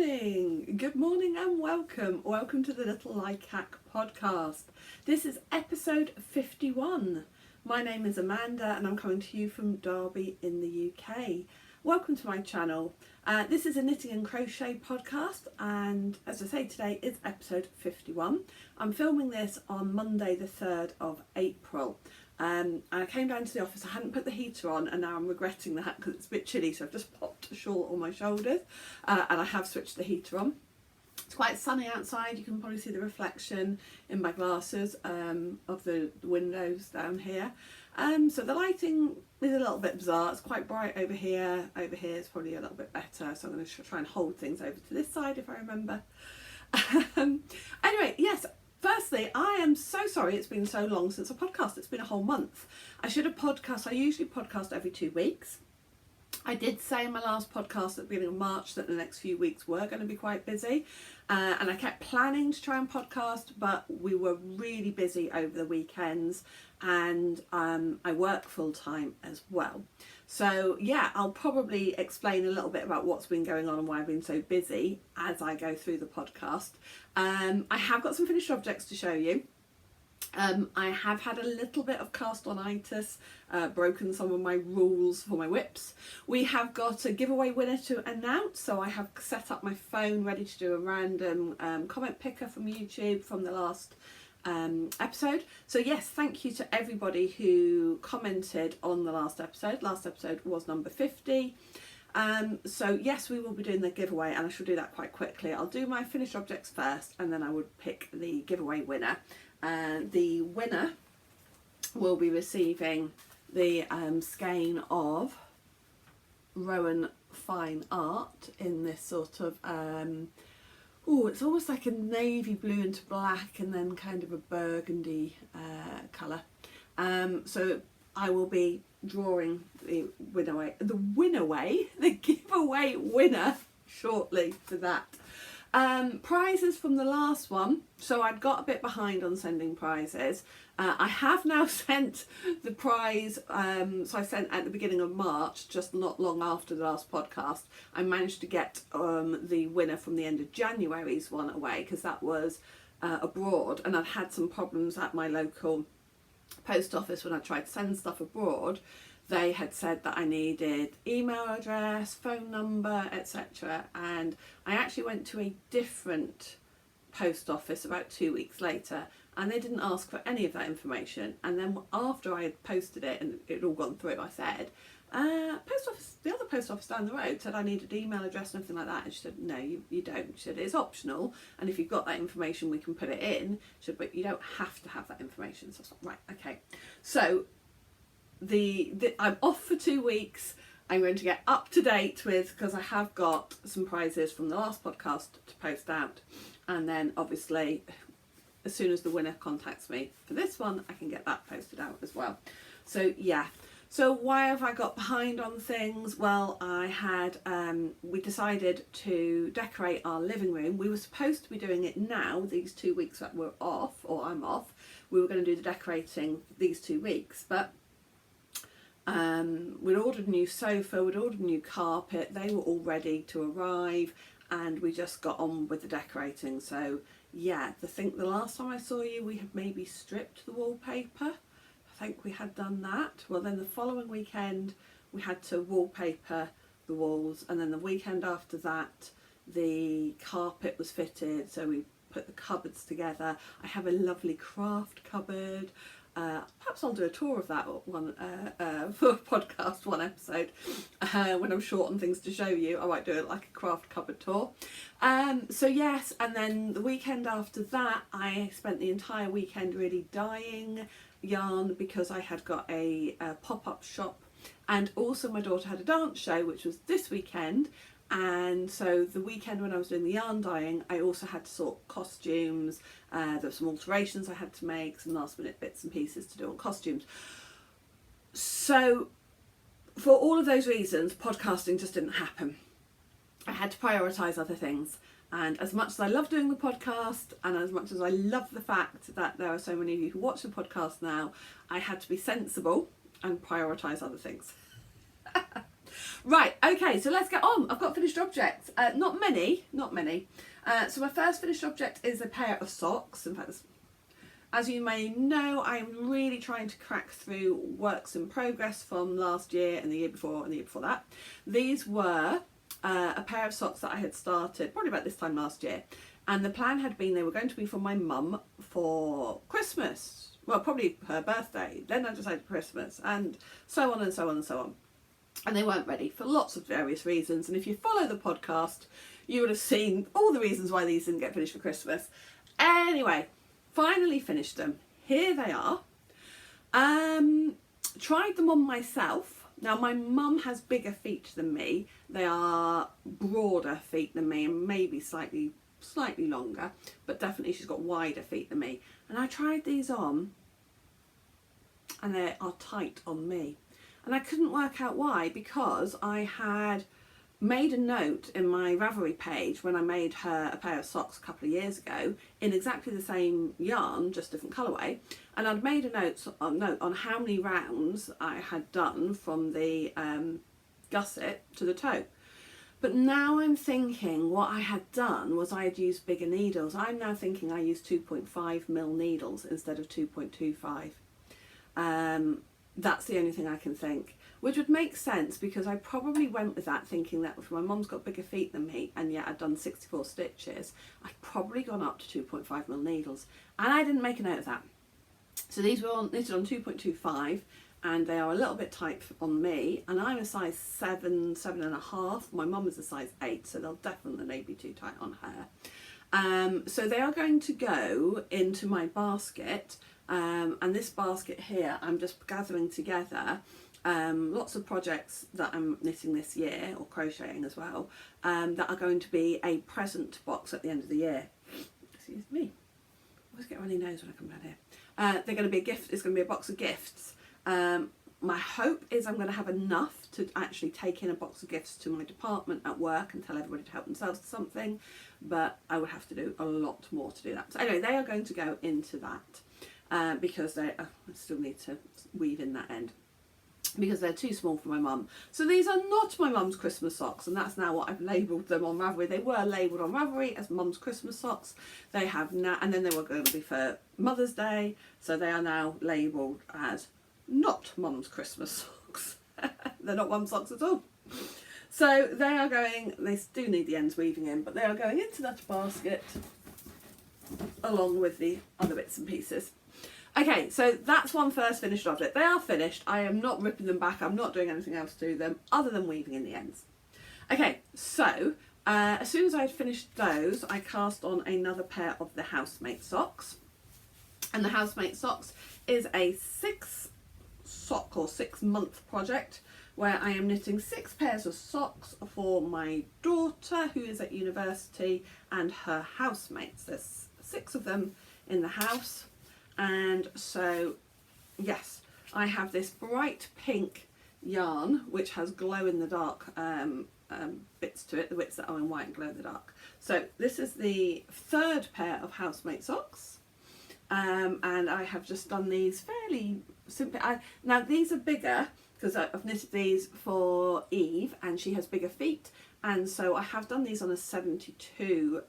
Good morning and welcome. Welcome to the Little Likac podcast. This is episode 51. My name is Amanda and I'm coming to you from Derby in the UK. Welcome to my channel. This is a knitting and crochet podcast, and as I say, today is episode 51. I'm filming this on Monday the 3rd of April. And I came down to the office, I hadn't put the heater on, and now I'm regretting that because it's a bit chilly, so I've just popped a shawl on my shoulders and I have switched the heater on. It's quite sunny outside, you can probably see the reflection in my glasses of the windows down here. So the lighting is a little bit bizarre, it's quite bright over here is probably a little bit better, so I'm going to try and hold things over to this side if I remember. Anyway, yes. Firstly, I am so sorry it's been so long since a podcast. It's been a whole month. I usually podcast every 2 weeks. I did say in my last podcast at the beginning of March that the next few weeks were going to be quite busy. And I kept planning to try and podcast, but we were really busy over the weekends, and I work full time as well. So yeah, I'll probably explain a little bit about what's been going on and why I've been so busy as I go through the podcast. I have got some finished objects to show you. I have had a little bit of cast-on-itis, broken some of my rules for my whips. We have got a giveaway winner to announce, so I have set up my phone ready to do a random comment picker from YouTube from the last episode. So yes, thank you to everybody who commented on the last episode. Last episode was number 50. So yes, we will be doing the giveaway, and I shall do that quite quickly. I'll do my finished objects first, and then I would pick the giveaway winner. The winner will be receiving the skein of Rowan Fine Art in this sort of it's almost like a navy blue into black and then kind of a burgundy colour. So I will be drawing the giveaway winner shortly for that. Prizes from the last one. So I'd got a bit behind on sending prizes. I have now sent the prize, so I sent at the beginning of March, just not long after the last podcast. I managed to get the winner from the end of January's one away, because that was abroad, and I'd had some problems at my local post office when I tried to send stuff abroad. They had said that I needed email address, phone number, etc. And I actually went to a different post office about 2 weeks later, and they didn't ask for any of that information. And then after I had posted it and it had all gone through, I said, the other post office down the road said I needed email address and everything like that. And she said, no, you don't. She said, it's optional, and if you've got that information, we can put it in. She said, but you don't have to have that information. So I was like, right, okay. So I'm off for 2 weeks. I'm going to get up to date with, because I have got some prizes from the last podcast to post out, and then obviously as soon as the winner contacts me for this one, I can get that posted out as well. So yeah, so why have I got behind on things? Well, I had we decided to decorate our living room. We were supposed to be doing it now, these 2 weeks that we're off, or I'm off. We were going to do the decorating these 2 weeks, but we'd ordered a new sofa, we'd ordered a new carpet, they were all ready to arrive, and we just got on with the decorating. So yeah, the last time I saw you, we had maybe stripped the wallpaper. I think we had done that. Well, then the following weekend we had to wallpaper the walls, and then the weekend after that the carpet was fitted, so we put the cupboards together. I have a lovely craft cupboard. Perhaps I'll do a tour of that one for a podcast, one episode. When I'm short on things to show you, I might do it like a craft cupboard tour. So yes, and then the weekend after that, I spent the entire weekend really dyeing yarn, because I had got a pop-up shop, and also my daughter had a dance show, which was this weekend. And so the weekend when I was doing the yarn dyeing, I also had to sort costumes. There were some alterations I had to make, some last minute bits and pieces to do on costumes. So for all of those reasons, podcasting just didn't happen. I had to prioritise other things. And as much as I love doing the podcast, and as much as I love the fact that there are so many of you who watch the podcast now, I had to be sensible and prioritise other things. Right, okay, so let's get on. I've got finished objects. Not many. So my first finished object is a pair of socks. In fact, as you may know, I'm really trying to crack through works in progress from last year and the year before and the year before that. These were a pair of socks that I had started probably about this time last year. And the plan had been they were going to be for my mum for Christmas. Well, probably her birthday. Then I decided Christmas and so on and so on and so on. And they weren't ready for lots of various reasons. And if you follow the podcast, you would have seen all the reasons why these didn't get finished for Christmas. Anyway, finally finished them. Here they are. Tried them on myself. Now my mum has bigger feet than me. They are broader feet than me and maybe slightly longer, but definitely she's got wider feet than me. And I tried these on and they are tight on me. And I couldn't work out why, because I had made a note in my Ravelry page when I made her a pair of socks a couple of years ago in exactly the same yarn, just different colourway. And I'd made a note on how many rounds I had done from the gusset to the toe. But now I'm thinking what I had done was I had used bigger needles. I'm now thinking I used 2.5mm needles instead of 2.25. That's the only thing I can think, which would make sense because I probably went with that thinking that if my mum's got bigger feet than me and yet I'd done 64 stitches, I'd probably gone up to 2.5mm needles, and I didn't make a note of that. So these were knitted on 2.25 and they are a little bit tight on me, and I'm a size 7, 7.5. My mum is a size 8, so they'll definitely be too tight on her. So they are going to go into my basket. And this basket here, I'm just gathering together lots of projects that I'm knitting this year, or crocheting as well, that are going to be a present box at the end of the year. Excuse me, I always get a runny nose when I come down here. They're going to be a gift. It's going to be a box of gifts. My hope is I'm going to have enough to actually take in a box of gifts to my department at work and tell everybody to help themselves to something, but I would have to do a lot more to do that. So anyway, they are going to go into that. Because I still need to weave in that end because they're too small for my mum. So these are not my mum's Christmas socks, and that's now what I've labelled them on Ravelry. They were labelled on Ravelry as mum's Christmas socks. They have now, and then they were going to be for Mother's Day, so they are now labelled as not mum's Christmas socks. They're not mum's socks at all. So they are going, they do need the ends weaving in, but they are going into that basket along with the other bits and pieces. Okay, so that's one first finished object. They are finished. I am not ripping them back. I'm not doing anything else to them other than weaving in the ends. Okay, so as soon as I had finished those, I cast on another pair of the Housemates socks. And the Housemates socks is a 6 sock or 6 month project where I am knitting 6 pairs of socks for my daughter who is at university and her housemates. There's 6 of them in the house. And so, yes, I have this bright pink yarn which has glow in the dark bits to it, the bits that are in white and glow in the dark. So this is the 3rd pair of Housemate socks, and I have just done these fairly simply. Now these are bigger because I've knitted these for Eve and she has bigger feet, and so I have done these on a 72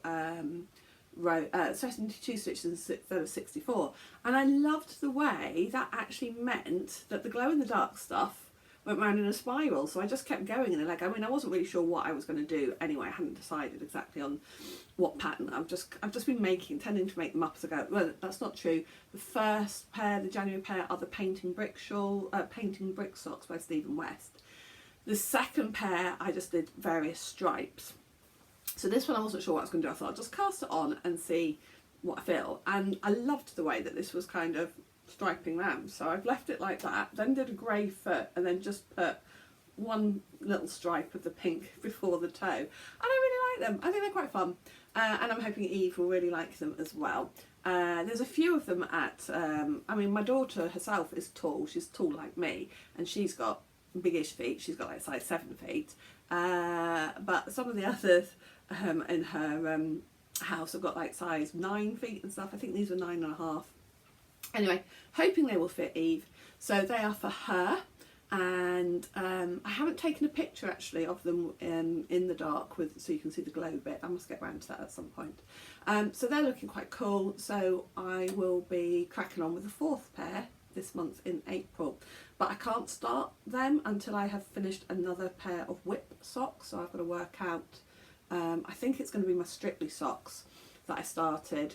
72 stitches instead of 64, and I loved the way that actually meant that the glow in the dark stuff went round in a spiral, so I just kept going in a leg. I mean, I wasn't really sure what I was going to do anyway. I hadn't decided exactly on what pattern. I've just been tending to make them up as I go. Well, that's not true. The first pair, the January pair, are the painting brick socks by Stephen West. The second pair I just did various stripes. So this one I wasn't sure what I was going to do. I thought I'll just cast it on and see what I feel. And I loved the way that this was kind of striping round. So I've left it like that, then did a grey foot and then just put one little stripe of the pink before the toe. And I really like them. I think they're quite fun. And I'm hoping Eve will really like them as well. There's a few of them at, I mean, my daughter herself is tall. She's tall like me. And she's got biggish feet. She's got like size 7 feet. But some of the others in her house have got like size 9 feet and stuff. I think these were 9.5. Anyway, hoping they will fit Eve. So they are for her. and I haven't taken a picture actually of them in the dark so you can see the glow bit. I must get around to that at some point. So they're looking quite cool, so I will be cracking on with the fourth pair this month in April, but I can't start them until I have finished another pair of whip socks. So I've got to work out, I think it's going to be my Strictly socks that I started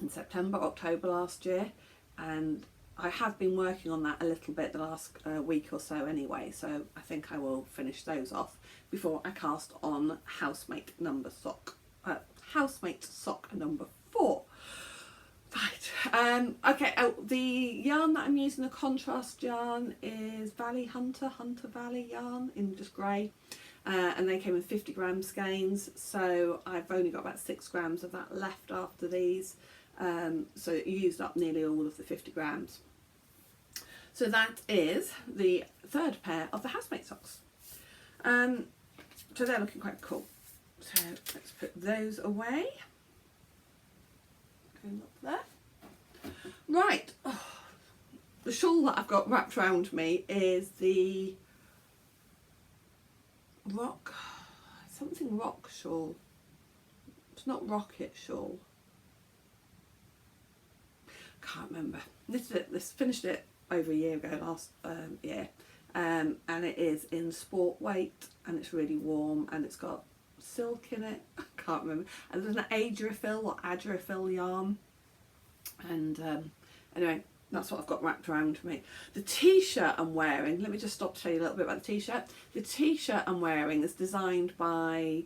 in September, October last year, and I have been working on that a little bit the last week or so anyway, so I think I will finish those off before I cast on Housemate sock number 4. Right, okay, the yarn that I'm using, the contrast yarn, is Hunter Valley yarn in just grey, and they came with 50 gram skeins, so I've only got about 6 grams of that left after these, so it used up nearly all of the 50 grams. So that is the third pair of the Housemate socks. So they're looking quite cool. So let's put those away. Going up there. Right, the shawl that I've got wrapped around me is the something rock shawl. It's not rocket shawl. Can't remember. Finished it over a year ago, last year, and it is in sport weight, and it's really warm, and it's got silk in it. I can't remember. And there's an Adriafil or Adriafil yarn, and anyway, that's what I've got wrapped around me. The t-shirt I'm wearing, let me just stop to tell you a little bit about the t-shirt. The t-shirt I'm wearing is designed by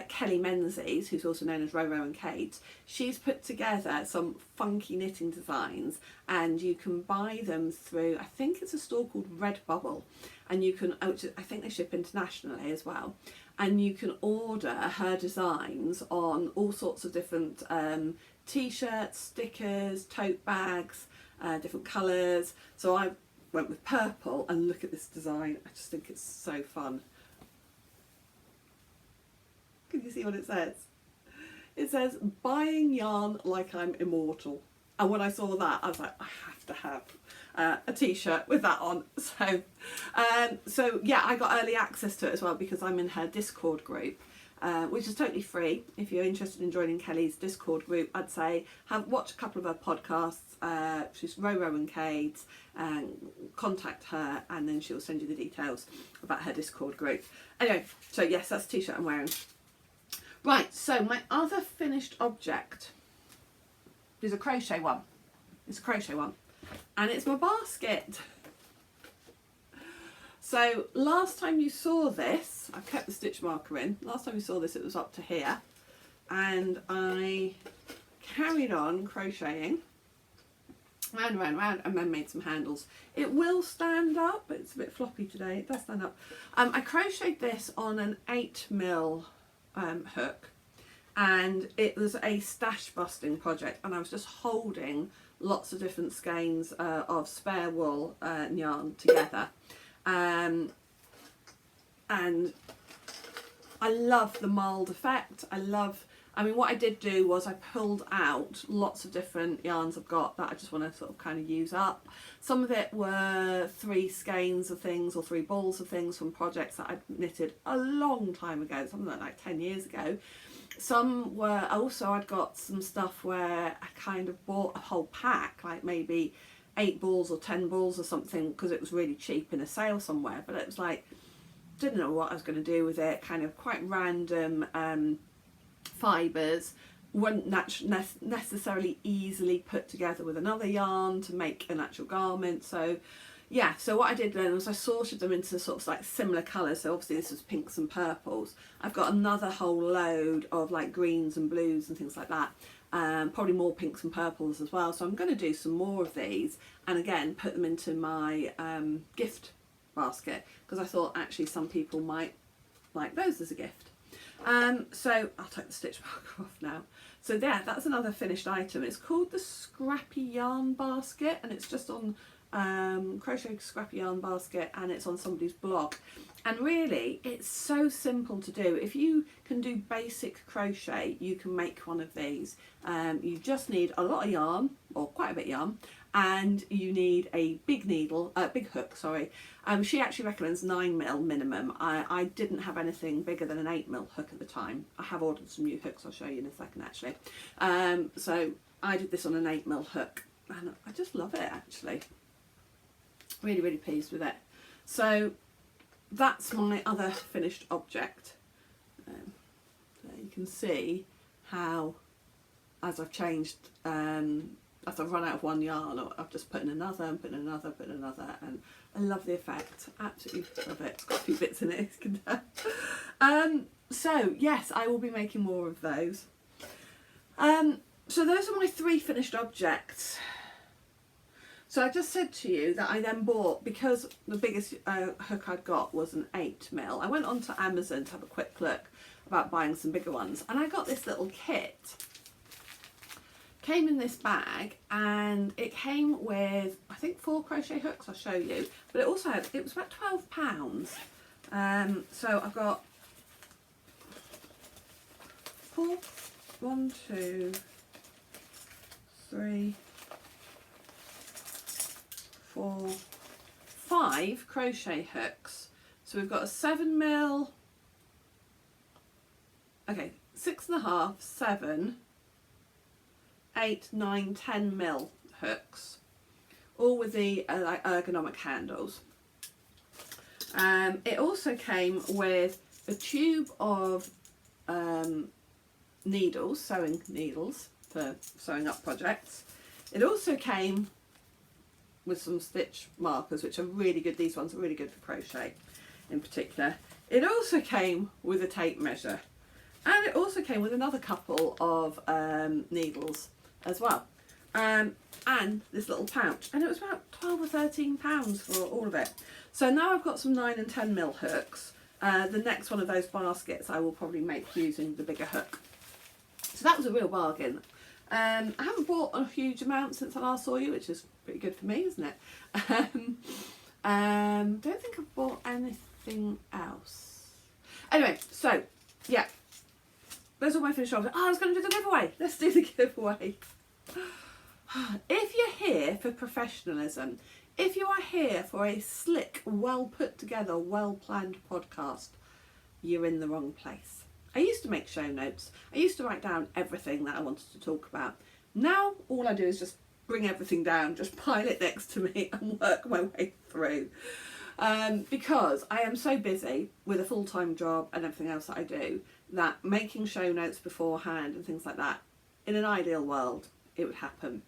Kelly Menzies, who's also known as Roro and Kate. She's put together some funky knitting designs, and you can buy them through, I think it's a store called Redbubble, and you can, I think they ship internationally as well, and you can order her designs on all sorts of different t-shirts, stickers, tote bags, different colours. So I went with purple, and look at this design, I just think it's so fun. Can you see what it says? It says, buying yarn like I'm immortal. And when I saw that, I was like, I have to have a t-shirt with that on. So yeah, I got early access to it as well because I'm in her Discord group, which is totally free. If you're interested in joining Kelly's Discord group, I'd say watch a couple of her podcasts. She's Roro and Kate, and contact her, and then she'll send you the details about her Discord group. Anyway, so yes, that's the t-shirt I'm wearing. Right, so my other finished object is a crochet one. It's a crochet one, and it's my basket. So last time you saw this, I kept the stitch marker in. Last time you saw this, it was up to here, and I carried on crocheting round and round and round, and then made some handles. It will stand up, but it's a bit floppy today. It does stand up. I crocheted this on an 8mm hook, and it was a stash busting project, and I was just holding lots of different skeins of spare wool yarn together, and I love the mould effect. I mean, what I did do was I pulled out lots of different yarns I've got that I just want to sort of kind of use up. Some of it were 3 skeins of things or 3 balls of things from projects that I'd knitted a long time ago, something like 10 years ago. Some were also, I'd got some stuff where I kind of bought a whole pack, like maybe 8 balls or 10 balls or something, because it was really cheap in a sale somewhere, but it was like, didn't know what I was going to do with it, kind of quite random fibres, weren't necessarily easily put together with another yarn to make an actual garment. So yeah, so what I did then was I sorted them into sort of like similar colours. So obviously this was pinks and purples. I've got another whole load of like greens and blues and things like that, probably more pinks and purples as well. So I'm going to do some more of these, and again put them into my gift basket, because I thought actually some people might like those as a gift. So I'll take the stitch marker off now. So yeah, that's another finished item. It's called the Scrappy Yarn Basket, and it's just on Crochet Scrappy Yarn Basket, and it's on somebody's blog. And really, it's so simple to do. If you can do basic crochet, you can make one of these. You just need a lot of yarn, or quite a bit of yarn, and you need a big needle, big hook, sorry. She actually recommends 9mm minimum. I didn't have anything bigger than an 8mm hook at the time. I have ordered some new hooks, I'll show you in a second actually. So I did this on an 8mm hook and I just love it actually. Really, really pleased with it. So that's my other finished object. So you can see how, as I've changed, as I've run out of one yarn, I've just put in another and put in another, put in another, and I love the effect. Absolutely love it. It's got a few bits in it, as you can tell. So yes, I will be making more of those. So those are my 3 finished objects. So I just said to you that I then bought, because the biggest hook I'd got was an 8mm, I went onto Amazon to have a quick look about buying some bigger ones, and I got this little kit. Came in this bag, and it came with, I think, 4 crochet hooks. I'll show you, but it also had, it was about £12. So I've got 4, 1, 2, 3, 4, 5 crochet hooks. So we've got a 7mm, okay, 6.5, 7, 8, 9, 10mm hooks, all with the like ergonomic handles. It also came with a tube of needles, sewing needles for sewing up projects. It also came with some stitch markers, which are really good. These ones are really good for crochet in particular. It also came with a tape measure, and it also came with another couple of needles as well, and this little pouch, and it was about £12 or £13 for all of it. So now I've got some 9 and 10mm hooks. The next one of those baskets I will probably make using the bigger hook. So that was a real bargain. I haven't bought a huge amount since I last saw you, which is pretty good for me, isn't it? Don't think I've bought anything else. Anyway, so yeah, those are my finished objects. Oh, I was going to do the giveaway. Let's do the giveaway. If you're here for professionalism, if you are here for a slick, well put together, well planned podcast, you're in the wrong place. I used to make show notes. I used to write down everything that I wanted to talk about. Now all I do is just bring everything down, just pile it next to me and work my way through. Because I am so busy with a full-time job and everything else that I do, that making show notes beforehand and things like that, in an ideal world, it would happen.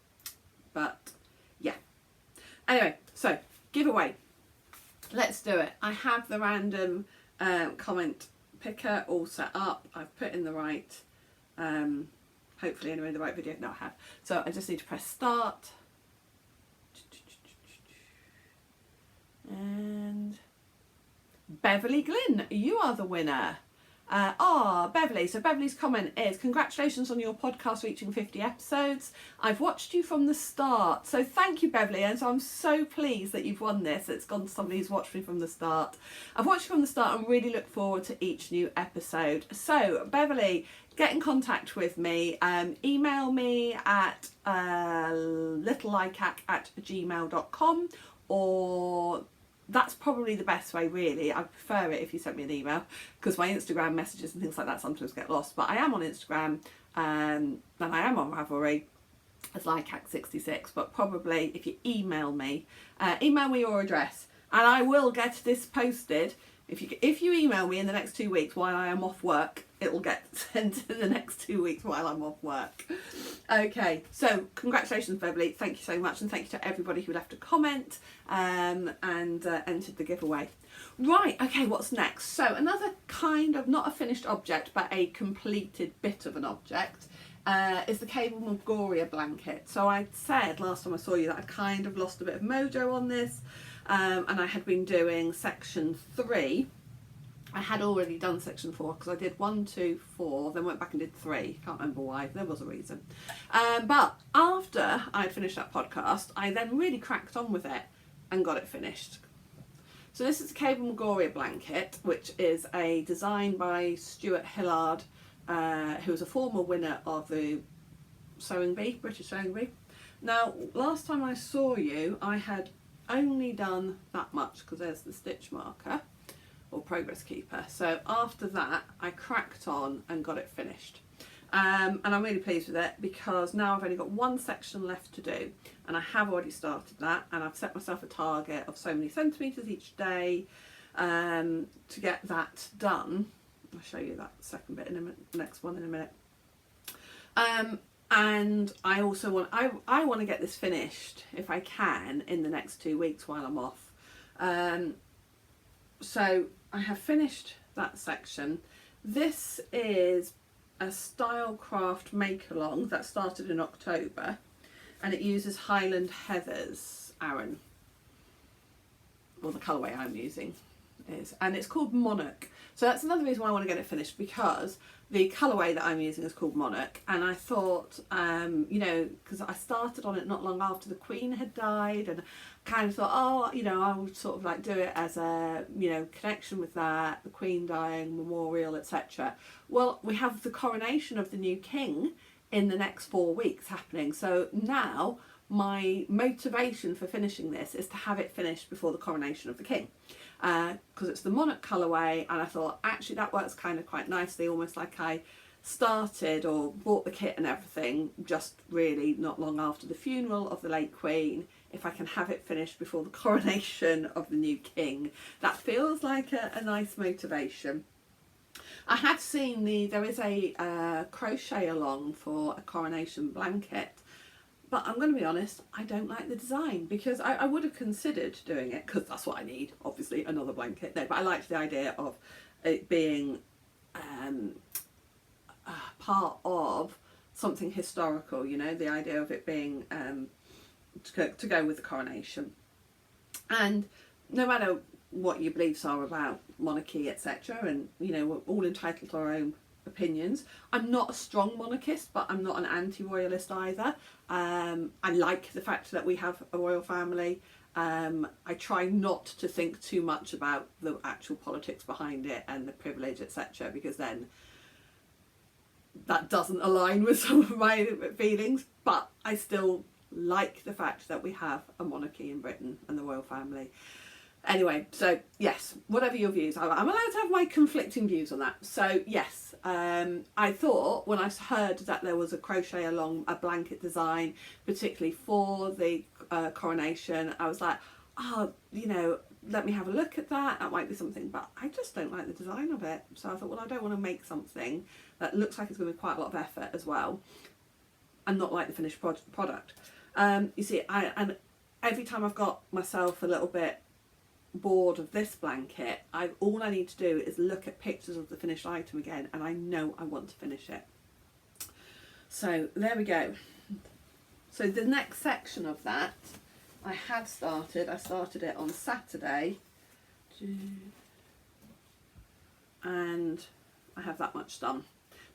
But yeah. Anyway, so giveaway. Let's do it. I have the random comment picker all set up. I've put in the right, hopefully anyway, the right video. No, I have. So I just need to press start. And Beverly Glynn, you are the winner. Beverly. So Beverly's comment is, congratulations on your podcast reaching 50 episodes. I've watched you from the start. So thank you, Beverly. And so I'm so pleased that you've won this. It's gone to somebody who's watched me from the start. I've watched you from the start and really look forward to each new episode. So Beverly, get in contact with me. Email me at littlelikac@gmail.com, or that's probably the best way, really. I prefer it if you sent me an email, because my Instagram messages and things like that sometimes get lost. But I am on Instagram, and I am on Ravelry as Likac66. But probably if you email me your address, and I will get this posted. If you email me in the next 2 weeks while I am off work, it will get sent in the next 2 weeks while I'm off work. Okay, so congratulations, Beverly. Thank you so much, and thank you to everybody who left a comment and entered the giveaway. Right, okay, what's next? So another kind of, not a finished object, but a completed bit of an object is the Cable Magoria blanket. So I said last time I saw you that I kind of lost a bit of mojo on this. And I had been doing section 3. I had already done section 4 because I did 1, 2, 4, then went back and did 3. Can't remember why, there was a reason. But after I'd finished that podcast, I then really cracked on with it and got it finished. So this is a Cable Magoria blanket, which is a design by Stuart Hillard, who was a former winner of the Sewing Bee, British Sewing Bee. Now, last time I saw you, I had only done that much because there's the stitch marker or progress keeper. So after that, I cracked on and got it finished. And I'm really pleased with it because now I've only got one section left to do, and I have already started that, and I've set myself a target of so many centimetres each day to get that done. I'll show you that second bit in a minute, next one in a minute. And I also want, I want to get this finished if I can in the next 2 weeks while I'm off. So I have finished that section. This is a Stylecraft make-along that started in October, and it uses Highland Heathers, Aran, or the colourway I'm using is, and it's called Monarch. So that's another reason why I want to get it finished, because the colourway that I'm using is called Monarch, and I thought, you know, because I started on it not long after the Queen had died, and kind of thought, oh, you know, I would sort of like do it as a, you know, connection with that, the Queen dying, memorial, etc. Well, we have the coronation of the new king in the next 4 weeks happening, so now my motivation for finishing this is to have it finished before the coronation of the king, because it's the Monarch colourway, and I thought actually that works kind of quite nicely, almost like I started or bought the kit and everything just really not long after the funeral of the late Queen. If I can have it finished before the coronation of the new king, that feels like a nice motivation. I had seen there is a crochet along for a coronation blanket, but I'm going to be honest, I don't like the design, because I would have considered doing it, because that's what I need, obviously, another blanket. No, but I liked the idea of it being part of something historical, you know, the idea of it being to go with the coronation. And no matter what your beliefs are about monarchy, etc., and, you know, we're all entitled to our own opinions. I'm not a strong monarchist, but I'm not an anti-royalist either. I like the fact that we have a royal family. I try not to think too much about the actual politics behind it and the privilege, etc., because then that doesn't align with some of my feelings. But I still like the fact that we have a monarchy in Britain and the royal family. Anyway, so yes, whatever your views, I'm allowed to have my conflicting views on that. So yes, I thought when I heard that there was a crochet along a blanket design, particularly for the coronation, I was like, oh, you know, let me have a look at that. That might be something, but I just don't like the design of it. So I thought, well, I don't want to make something that looks like it's going to be quite a lot of effort as well, and not like the finished product. You see, and every time I've got myself a little bit bored of this blanket, all I need to do is look at pictures of the finished item again, and I know I want to finish it. So there we go. So the next section of that I started it on Saturday, and I have that much done.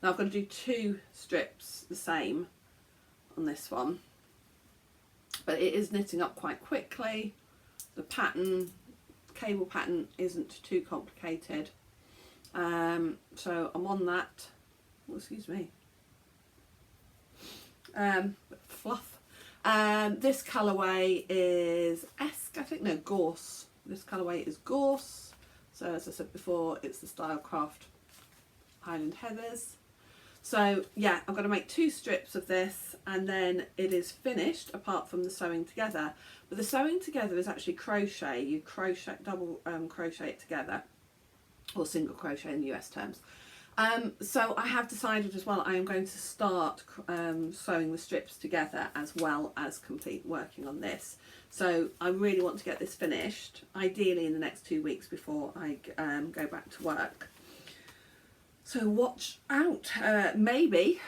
Now I've got to do 2 strips the same on this one, but it is knitting up quite quickly. The pattern, cable pattern, isn't too complicated, so I'm on that. Oh, excuse me. Fluff. This colourway is Gorse. This colourway is Gorse. So as I said before, it's the Stylecraft Highland Heathers. So yeah, I've got to make 2 strips of this, and then it is finished apart from the sewing together. But the sewing together is actually crochet. You crochet, double crochet it together, or single crochet in the US terms. So I have decided as well I am going to start sewing the strips together as well as complete working on this. So I really want to get this finished, ideally in the next 2 weeks before I go back to work. So watch out. Maybe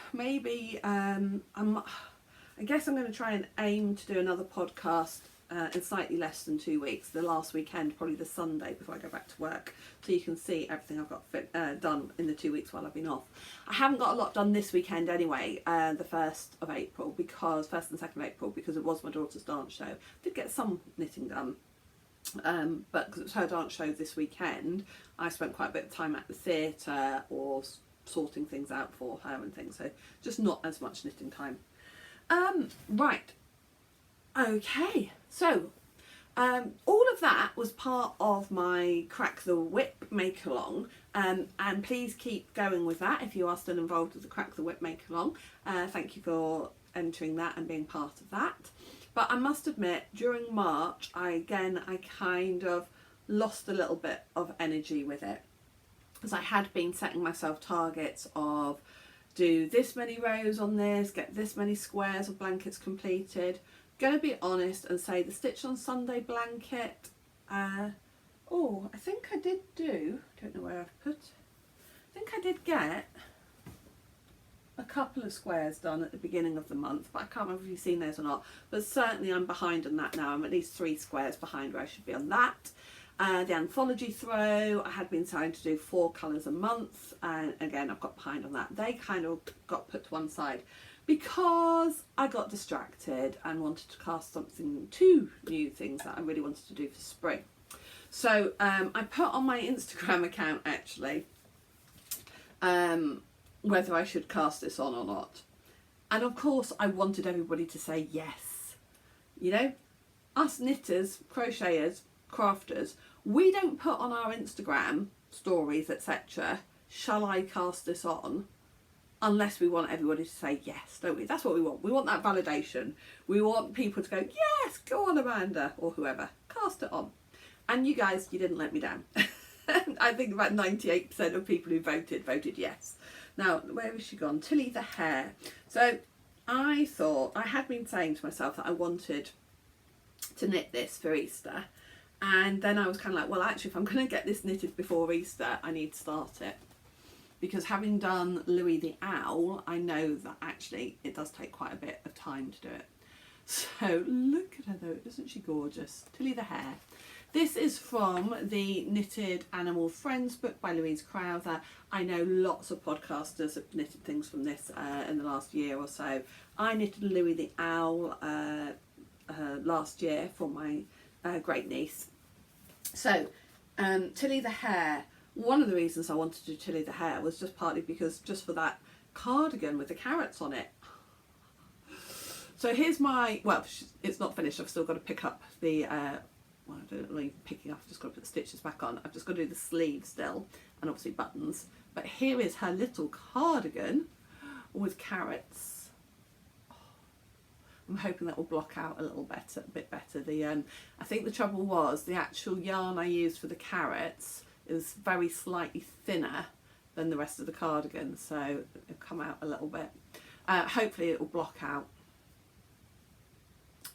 I guess I'm going to try and aim to do another podcast in slightly less than 2 weeks, the last weekend, probably the Sunday before I go back to work, so you can see everything I've got done in the 2 weeks while I've been off. I haven't got a lot done this weekend anyway, the 1st and 2nd April, because it was my daughter's dance show. I did get some knitting done, but because it was her dance show this weekend, I spent quite a bit of time at the theatre or sorting things out for her and things, so just not as much knitting time. Right, Okay, so all of that was part of my Crack the Whip make along, and please keep going with that if you are still involved with the Crack the Whip make along. Thank you for entering that and being part of that. But I must admit, during March, I kind of lost a little bit of energy with it, because I had been setting myself targets of do this many rows on this, get this many squares of blankets completed. Gonna be honest and say the Stitch on Sunday blanket, oh, I think I did do, don't know where I've put, I think I did get a couple of squares done at the beginning of the month, but I can't remember if you've seen those or not. But certainly I'm behind on that now. I'm at least 3 squares behind where I should be on that. The Anthology Throw, I had been trying to do 4 colours a month, and again I've got behind on that. They kind of got put to one side because I got distracted and wanted to cast 2 new things that I really wanted to do for spring. So I put on my Instagram account actually whether I should cast this on or not. And of course I wanted everybody to say yes. You know, us knitters, crocheters, crafters, we don't put on our Instagram stories, etc., shall I cast this on, unless we want everybody to say yes, don't we? That's what we want. We want that validation. We want people to go, yes, go on Amanda, or whoever, cast it on. And you guys, you didn't let me down. I think about 98% of people who voted yes. Now, where has she gone? Tilly the Hare. So I thought, I had been saying to myself that I wanted to knit this for Easter. And then I was kind of like, well, actually, if I'm going to get this knitted before Easter, I need to start it. Because having done Louis the Owl, I know that actually it does take quite a bit of time to do it. So look at her though, isn't she gorgeous? Tilly the Hare. This is from the Knitted Animal Friends book by Louise Crowther. I know lots of podcasters have knitted things from this in the last year or so. I knitted Louis the Owl last year for my great niece. So Tilly the Hare, one of the reasons I wanted to do Tilly the Hare was just partly because just for that cardigan with the carrots on it. So here's my, well, it's not finished, I've still got to pick up the well, I don't really picking up, I've just got to put the stitches back on. I've just got to do the sleeves still, and obviously buttons. But here is her little cardigan with carrots. Oh, I'm hoping that will block out a bit better. I think the trouble was the actual yarn I used for the carrots is very slightly thinner than the rest of the cardigan, so it'll come out a little bit. Hopefully it will block out.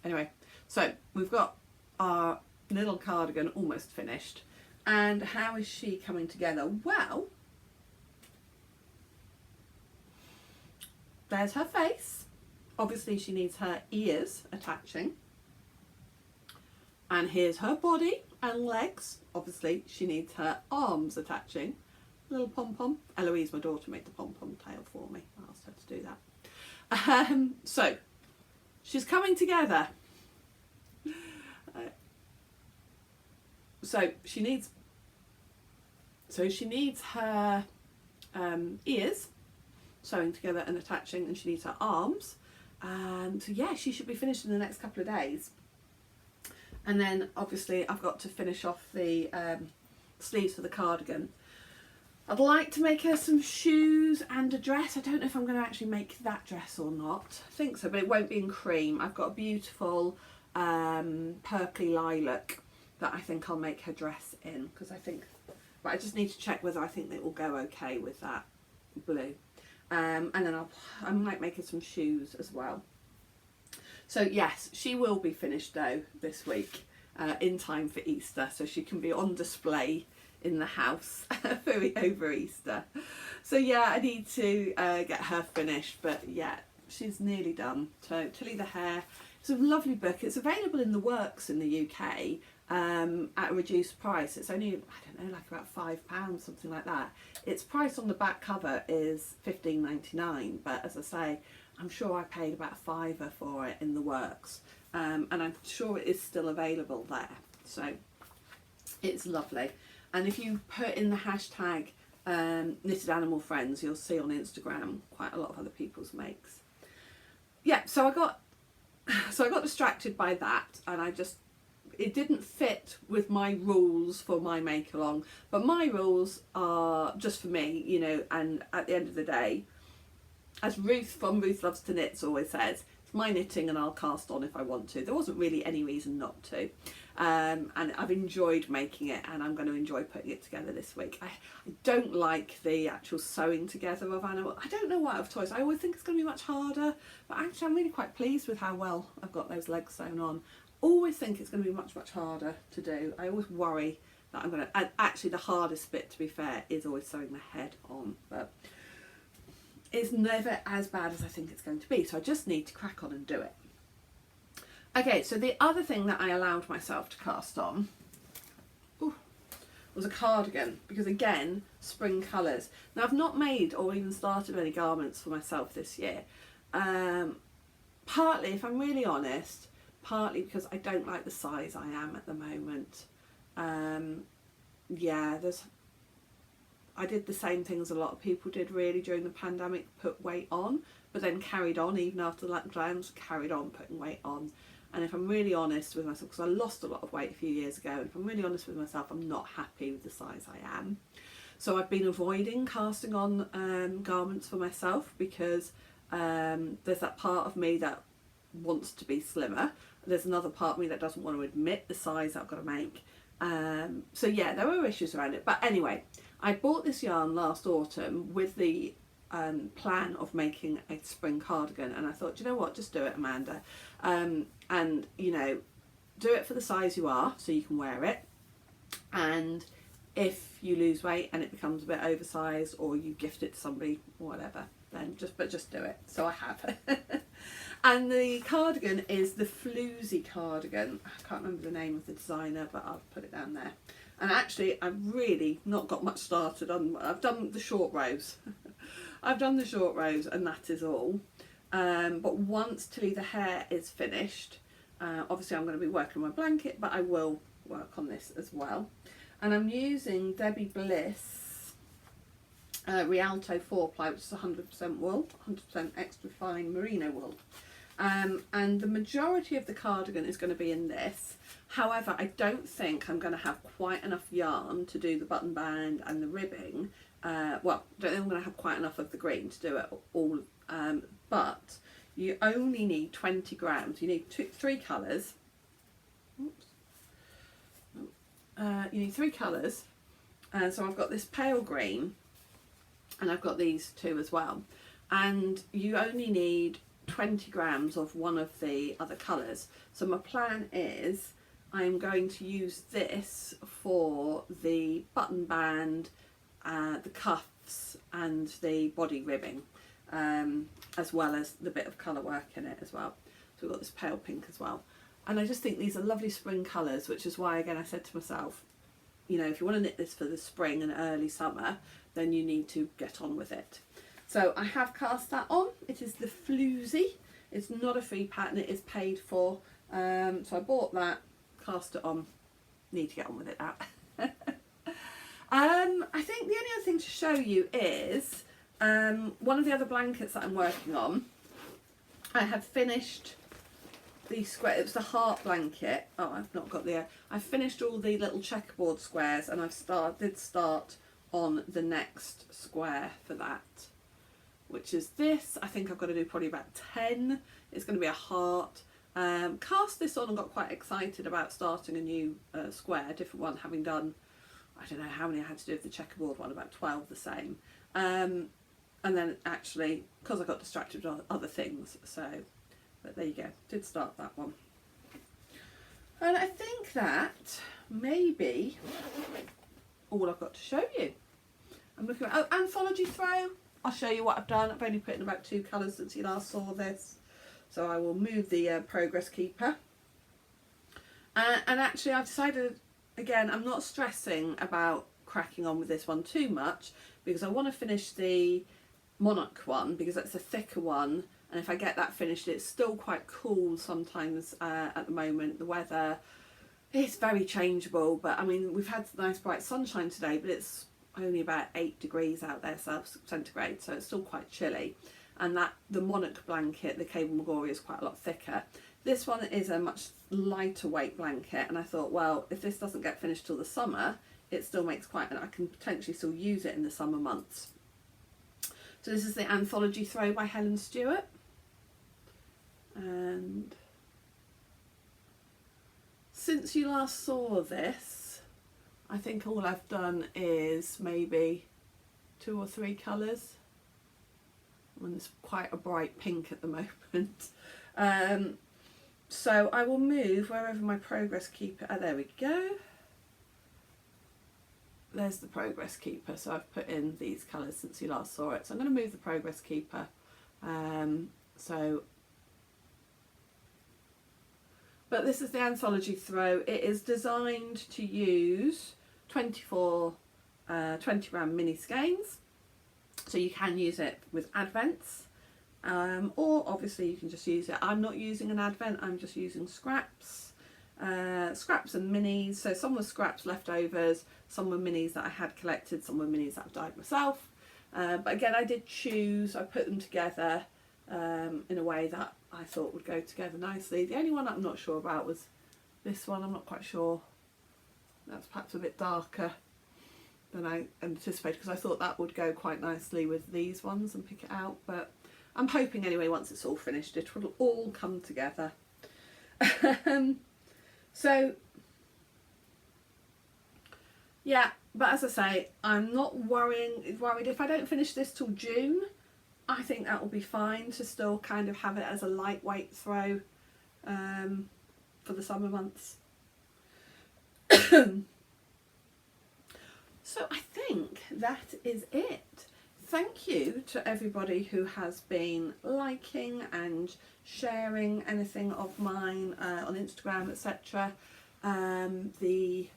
Anyway, so we've got our little cardigan almost finished. And how is she coming together? Well, there's her face. Obviously she needs her ears attaching. And here's her body and legs. Obviously she needs her arms attaching. Little pom-pom. Eloise, my daughter, made the pom-pom tail for me. I asked her to do that. So she's coming together. So she needs her ears sewing together and attaching, and she needs her arms. So yeah, she should be finished in the next couple of days. And then obviously I've got to finish off the sleeves for the cardigan. I'd like to make her some shoes and a dress. I don't know if I'm going to actually make that dress or not. I think so, but it won't be in cream. I've got a beautiful purpley lilac that I think I'll make her dress in, because I think, but I just need to check whether I think it will go okay with that blue. And then I might make her some shoes as well. So yes, she will be finished though this week in time for Easter, so she can be on display in the house over Easter. So yeah, I need to get her finished, but yeah, she's nearly done. So Tilly the Hare, it's a lovely book. It's available in the works in the UK at a reduced price. It's only, I don't know, like about £5, something like that. Its price on the back cover is $15.99, but as I say, I'm sure I paid about a £5 for it in the works, and I'm sure it is still available there. So it's lovely. And if you put in the hashtag Knitted Animal Friends, you'll see on Instagram quite a lot of other people's makes. Yeah, so I got so I got distracted by that, and it didn't fit with my rules for my make along. But my rules are just for me, you know, and at the end of the day, as Ruth from Ruth Loves to Knits always says, it's my knitting and I'll cast on if I want to. There wasn't really any reason not to. And I've enjoyed making it, and I'm going to enjoy putting it together this week. I don't like the actual sewing together of animal. I don't know why of toys. I always think it's going to be much harder, but actually I'm really quite pleased with how well I've got those legs sewn on. Always think it's going to be much harder to do. I always worry that I'm going to, and actually the hardest bit, to be fair, is always sewing the head on, but it's never as bad as I think it's going to be, so I just need to crack on and do it. Okay, so the other thing that I allowed myself to cast on was a cardigan, because again, spring colours. Now I've not made or even started any garments for myself this year, partly, if I'm really honest, partly because I don't like the size I am at the moment. Yeah, I did the same things a lot of people did really during the pandemic, put weight on, but then carried on even after the lockdowns, carried on putting weight on. And if I'm really honest with myself, because I lost a lot of weight a few years ago, and if I'm really honest with myself, I'm not happy with the size I am. So I've been avoiding casting on garments for myself, because there's that part of me that wants to be slimmer. There's another part of me that doesn't want to admit the size I've got to make. So yeah, there were issues around it. But anyway, I bought this yarn last autumn with the plan of making a spring cardigan, and I thought, you know what, just do it, Amanda. And you know, do it for the size you are, so you can wear it. And if you lose weight and it becomes a bit oversized, or you gift it to somebody or whatever, then just do it. So I have. And the cardigan is the Floozy cardigan. I can't remember the name of the designer, but I'll put it down there. And actually, I've really not got much started on. I've done the short rows. I've done the short rows, and that is all. But once Tilly the hair is finished, obviously I'm going to be working on my blanket, but I will work on this as well. And I'm using Debbie Bliss Rialto 4-ply, which is 100% wool, 100% extra fine merino wool. And the majority of the cardigan is going to be in this. However, I don't think I'm going to have quite enough yarn to do the button band and the ribbing. Well, I don't think I'm going to have quite enough of the green to do it all. But you only need 20 grams. You need three colours. Oops. You need three colours. So I've got this pale green, and I've got these two as well. And you only need 20 grams of one of the other colours. So my plan is I'm going to use this for the button band, the cuffs and the body ribbing, as well as the bit of colour work in it as well. So we've got this pale pink as well. And I just think these are lovely spring colours, which is why, again, I said to myself, you know, if you want to knit this for the spring and early summer, then you need to get on with it. So I have cast that on. It is the Floozy. It's not a free pattern, it is paid for. So I bought that, cast it on, need to get on with it now. I think the only other thing to show you is one of the other blankets that I'm working on. I have finished the square, it was the heart blanket. Oh, I've not got the, I've finished all the little checkerboard squares, and I've did start on the next square for that, which is this. I think I've got to do probably about 10. It's going to be a heart. Cast this on and got quite excited about starting a new square, a different one, having done, I don't know how many I had to do with the checkerboard one, about 12 the same. And then actually, because I got distracted with other things, so, but there you go, did start that one. And I think that may be all I've got to show you. I'm looking at, oh, Anthology Throw. I'll show you what I've done. I've only put in about 2 colours since you last saw this. So I will move the progress keeper. And actually I've decided, again, I'm not stressing about cracking on with this one too much, because I want to finish the Monarch one, because that's a thicker one. And if I get that finished, it's still quite cool sometimes at the moment. The weather is very changeable, but I mean, we've had nice bright sunshine today, but it's only about 8 degrees out there centigrade, so it's still quite chilly. And that the Monarch blanket, the Cable Magori, is quite a lot thicker. This one is a much lighter weight blanket, and I thought, well, if this doesn't get finished till the summer, it still makes quite, and I can potentially still use it in the summer months. So this is the Anthology Throw by Helen Stewart. And since you last saw this, I think all I've done is maybe 2 or 3 colours. And it's quite a bright pink at the moment. So I will move wherever my progress keeper, there we go. There's the progress keeper, so I've put in these colours since you last saw it. So I'm going to move the progress keeper. But this is the Anthology Throw. It is designed to use 24 20 round mini skeins. So you can use it with advents, or obviously you can just use it. I'm not using an advent, I'm just using scraps. Scraps and minis, so some were scraps leftovers, some were minis that I had collected, some were minis that I've dyed myself. But again, I did choose, I put them together in a way that I thought would go together nicely. The only one I'm not sure about was this one. I'm not quite sure. That's perhaps a bit darker than I anticipated, because I thought that would go quite nicely with these ones and pick it out. But I'm hoping anyway, once it's all finished, it will all come together. So yeah, but as I say, I'm not worried if I don't finish this till June. I think that will be fine to still kind of have it as a lightweight throw for the summer months. So I think that is it. Thank you to everybody who has been liking and sharing anything of mine on Instagram, etc. The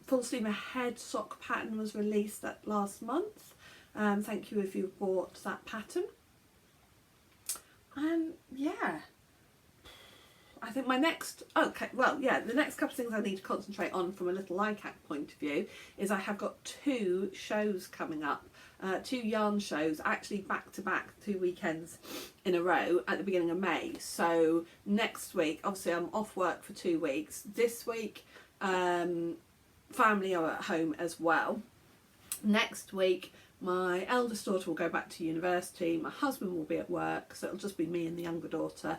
Full Steam Ahead sock pattern was released last month. Thank you if you bought that pattern. Yeah, I think my next, the next couple of things I need to concentrate on from a little Likac point of view is I have got 2 shows coming up, 2 yarn shows, actually back to back, 2 weekends in a row at the beginning of May. So next week, obviously I'm off work for 2 weeks. This week, family are at home as well. Next week, my eldest daughter will go back to university, my husband will be at work, so it'll just be me and the younger daughter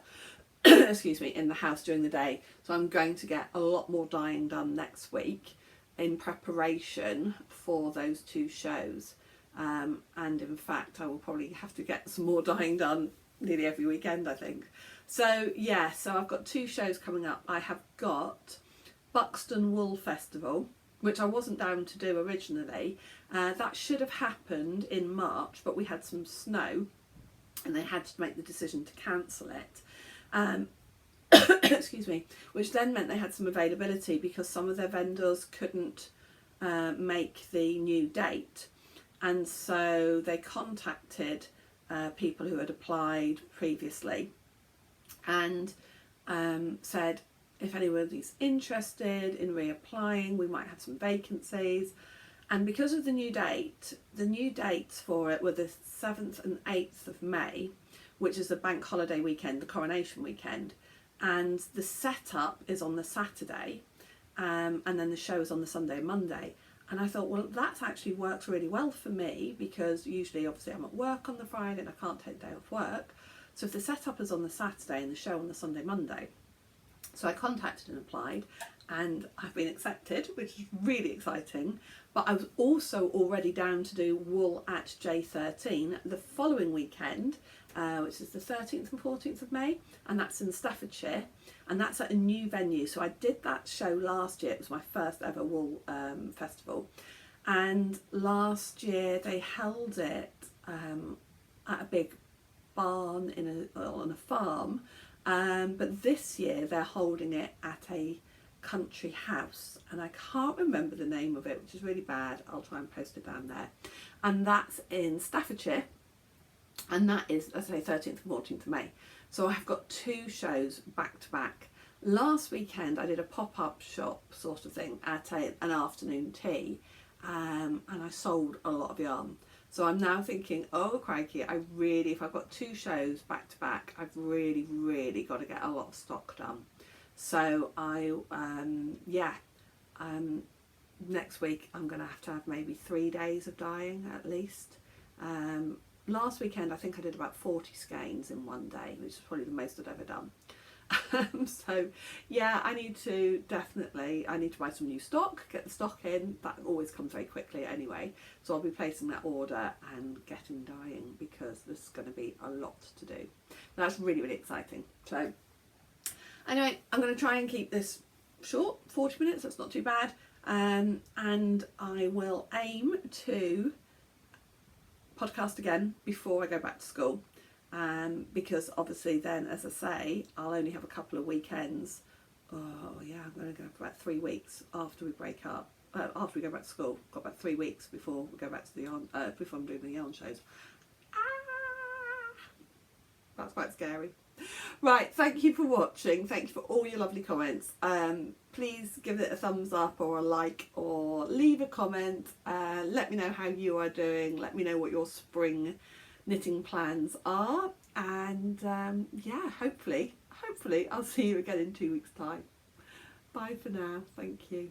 excuse me, in the house during the day. So I'm going to get a lot more dyeing done next week in preparation for those 2 shows. And in fact, I will probably have to get some more dyeing done nearly every weekend, I think. So yeah, so I've got 2 shows coming up. I have got Buxton Wool Festival, which I wasn't down to do originally. That should have happened in March, but we had some snow and they had to make the decision to cancel it. Excuse me, which then meant they had some availability because some of their vendors couldn't make the new date, and so they contacted people who had applied previously and said if anybody's interested in reapplying, we might have some vacancies. And because of the new dates for it were the 7th and 8th of May, which is the bank holiday weekend, the coronation weekend, and the setup is on the Saturday, and then the show is on the Sunday and Monday. And I thought, well, that actually works really well for me, because usually obviously I'm at work on the Friday and I can't take the day off work. So if the setup is on the Saturday and the show on the Sunday, Monday. So I contacted and applied, and I've been accepted, which is really exciting. But I was also already down to do wool at J13 the following weekend, which is the 13th and 14th of May, and that's in Staffordshire, and that's at a new venue. So I did that show last year. It was my first ever wool festival, and last year they held it at a big barn on a farm, but this year they're holding it at a country house, and I can't remember the name of it, which is really bad. I'll try and post it down there. And that's in Staffordshire, and that is, as I say, 13th and 14th of May. So I've got 2 shows back to back. Last weekend I did a pop-up shop sort of thing at an afternoon tea, and I sold a lot of yarn. So I'm now thinking, oh crikey, if I've got 2 shows back to back, I've really got to get a lot of stock done. So next week I'm going to have maybe 3 days of dyeing at least. Last weekend I think I did about 40 skeins in one day, which is probably the most I've ever done. So yeah, I need to buy some new stock, get the stock in. That always comes very quickly anyway, so I'll be placing that order and getting dyeing, because there's going to be a lot to do. That's really exciting. So anyway, I'm going to try and keep this short, 40 minutes, that's not too bad, and I will aim to podcast again before I go back to school. Because obviously then, as I say, I'll only have a couple of weekends. Oh yeah, I'm going to go for about 3 weeks after we break up, after we go back to school. Got about 3 weeks before we go back to the yarn, before I'm doing the yarn shows. That's quite scary. Right, thank you for watching. Thank you for all your lovely comments. Please give it a thumbs up or a like, or leave a comment. Let me know how you are doing. Let me know what your spring knitting plans are, and yeah, hopefully I'll see you again in 2 weeks time. Bye for now. Thank you.